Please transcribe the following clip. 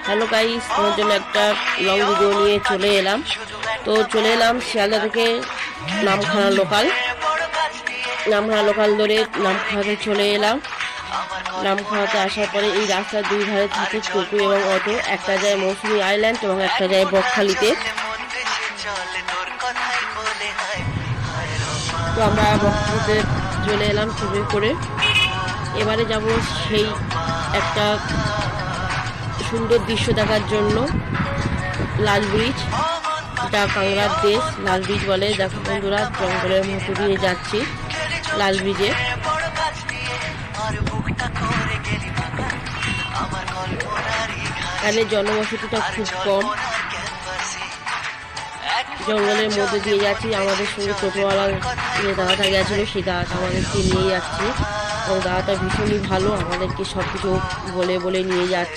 Hello guys, তোমার জন্য একটা লং ভিডিও নিয়ে চলে এলাম শিয়ালদা থেকে নামখানা লোকাল ধরে নামখানাতে চলে এলাম। নামখানাতে আসার পরে এই রাস্তার দুই ধারে থাকে টোটো এবং অটো, একটা যায় মৌসুমী আইল্যান্ড এবং একটা যায় বকখালিতে। তো আমরা বকখালিতে চলে এলাম টোটো করে। এবারে যাব সেই একটা সুন্দর দৃশ্য দেখার জন্য লাল ব্রিজ, যা কাংড়ার দেশ লাল ব্রিজ বলে। দেখো বন্ধুরা, জঙ্গলের মতো দিয়ে যাচ্ছি লাল ব্রিজে। এখানে জনবসতিটা খুব কম, জঙ্গলের মধ্যে দিয়ে যাচ্ছি। আমাদের সঙ্গে টোটোওয়ালার যে দাদাটা গেছিলো, সেই দাদাটা আমাদেরকে নিয়ে যাচ্ছি এবং দাদাটা ভীষণই ভালো, আমাদেরকে সব কিছু বলে নিয়ে যাচ্ছে।